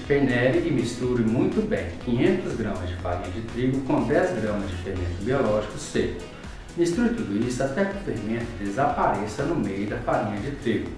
penere e misture muito bem 500 gramas de farinha de trigo com 10 gramas de fermento biológico seco. Misture tudo isso até que o fermento desapareça no meio da farinha de trigo.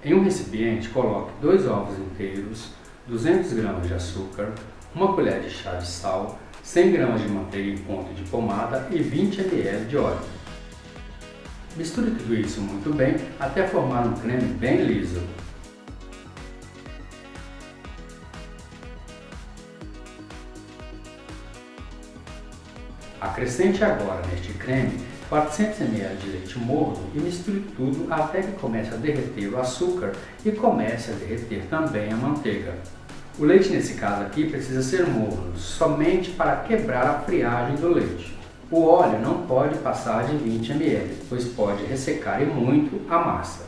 Em um recipiente, coloque 2 ovos inteiros, 200 gramas de açúcar, 1 colher de chá de sal, 100 gramas de manteiga em ponto de pomada e 20 ml de óleo. Misture tudo isso muito bem até formar um creme bem liso. Acrescente agora neste creme 400 ml de leite morno e misture tudo até que comece a derreter o açúcar e comece a derreter também a manteiga. O leite nesse caso aqui precisa ser morno, somente para quebrar a friagem do leite. O óleo não pode passar de 20 ml, pois pode ressecar e muito a massa.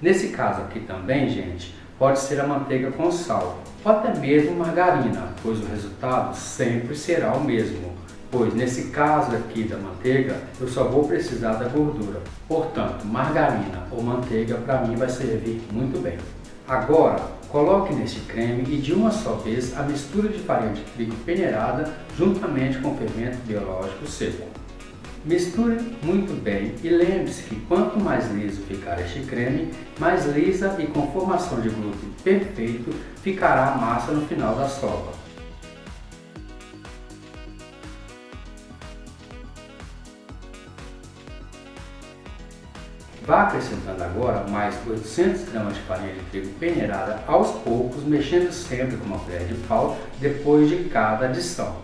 Nesse caso aqui também, gente, pode ser a manteiga com sal, ou até mesmo margarina, pois o resultado sempre será o mesmo. Pois nesse caso aqui da manteiga, eu só vou precisar da gordura. Portanto, margarina ou manteiga para mim vai servir muito bem. Agora, coloque neste creme e de uma só vez a mistura de farinha de trigo peneirada juntamente com fermento biológico seco. Misture muito bem e lembre-se que quanto mais liso ficar este creme, mais lisa e com formação de glúten perfeito ficará a massa no final da sova. Vá acrescentando agora mais 800 gramas de farinha de trigo peneirada aos poucos, mexendo sempre com uma colher de pau depois de cada adição.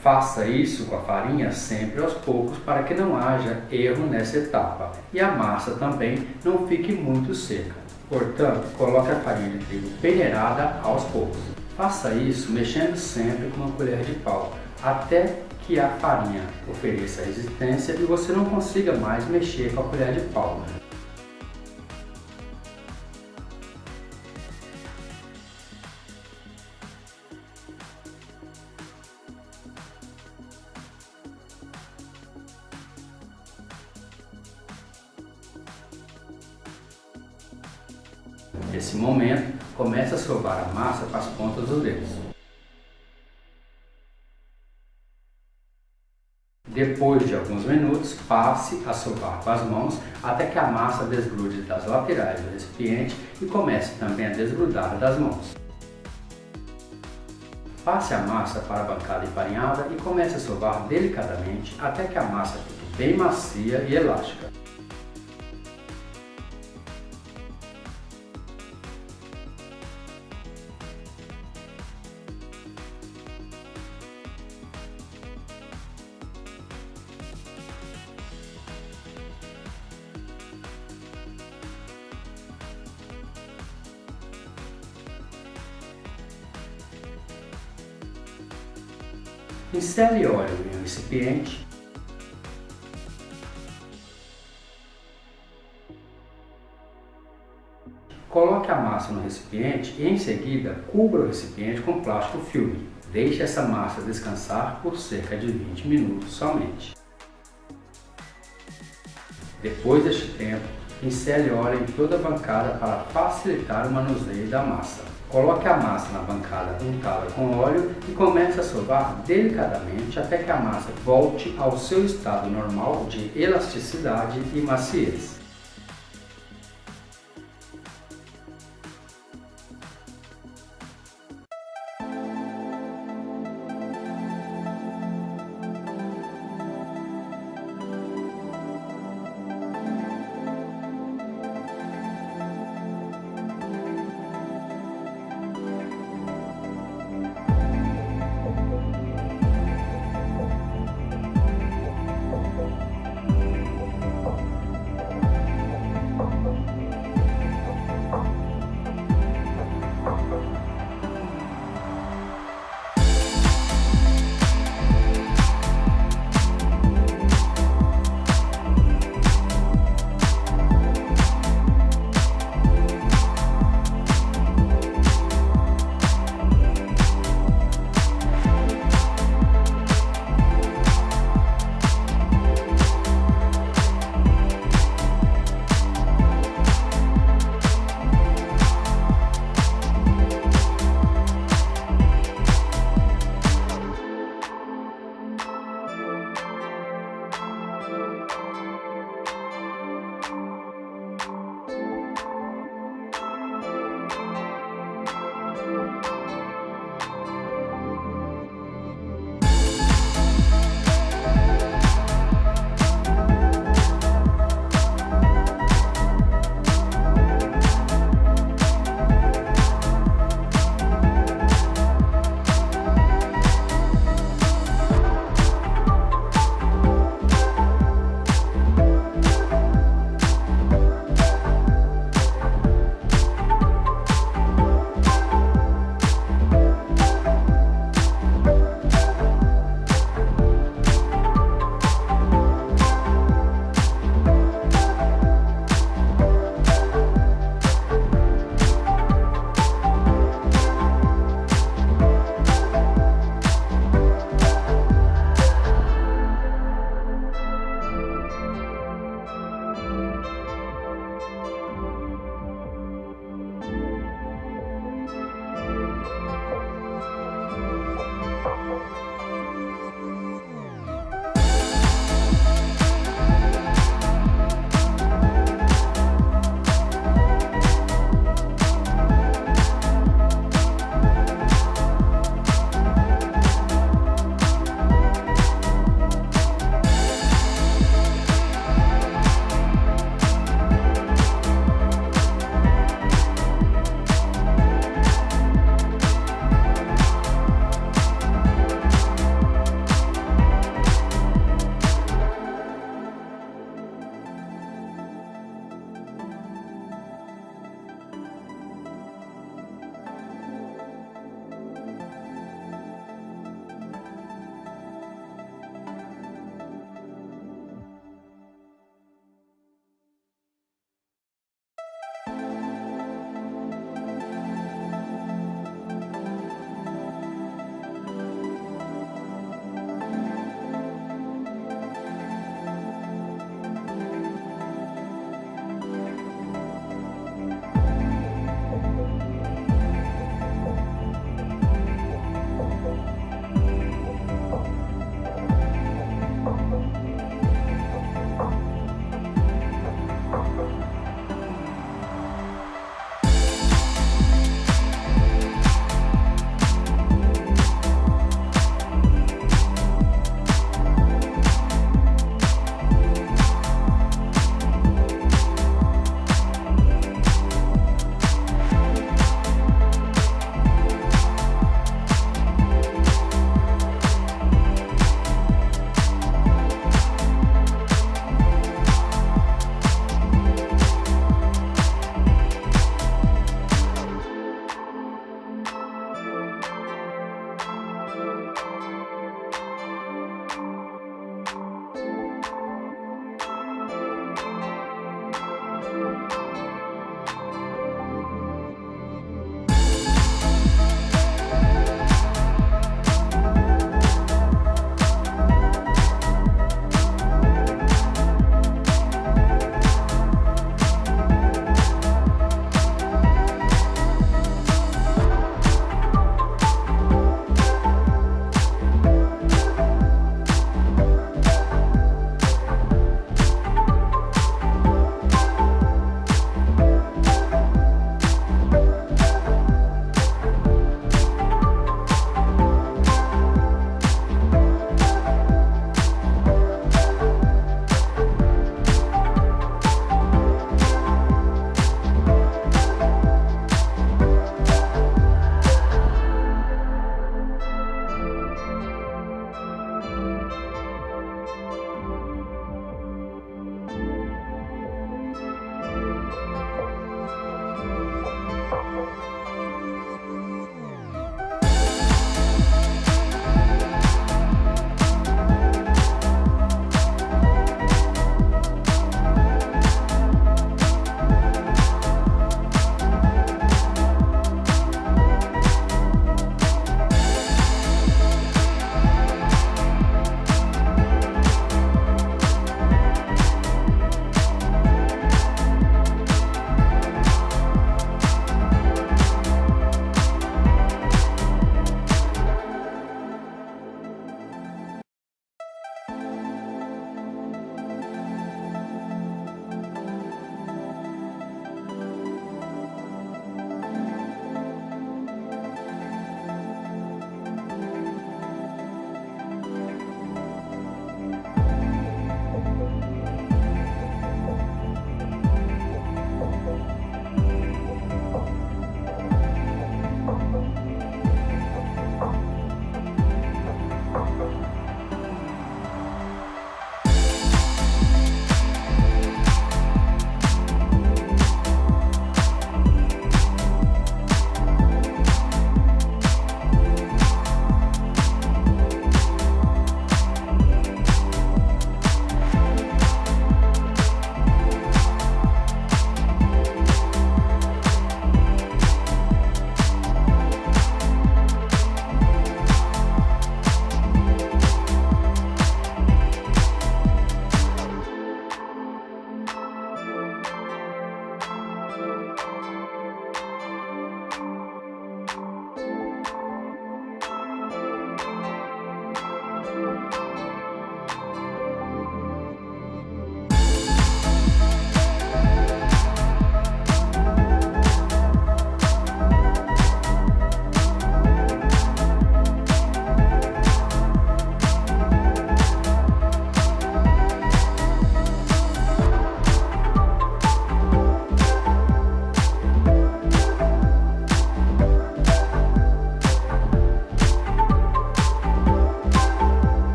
Faça isso com a farinha sempre aos poucos para que não haja erro nessa etapa e a massa também não fique muito seca. Portanto, coloque a farinha de trigo peneirada aos poucos. Faça isso mexendo sempre com uma colher de pau até que a farinha ofereça resistência e você não consiga mais mexer com a colher de pau. Nesse momento, comece a sovar a massa com as pontas dos dedos. Depois de alguns minutos, passe a sovar com as mãos até que a massa desgrude das laterais do recipiente e comece também a desgrudar das mãos. Passe a massa para a bancada enfarinhada e comece a sovar delicadamente até que a massa fique bem macia e elástica. Pincele óleo em um recipiente. Coloque a massa no recipiente e em seguida cubra o recipiente com plástico filme. Deixe essa massa descansar por cerca de 20 minutos somente. Depois deste tempo, pincele óleo em toda a bancada para facilitar o manuseio da massa. Coloque a massa na bancada untada com óleo e comece a sovar delicadamente até que a massa volte ao seu estado normal de elasticidade e maciez.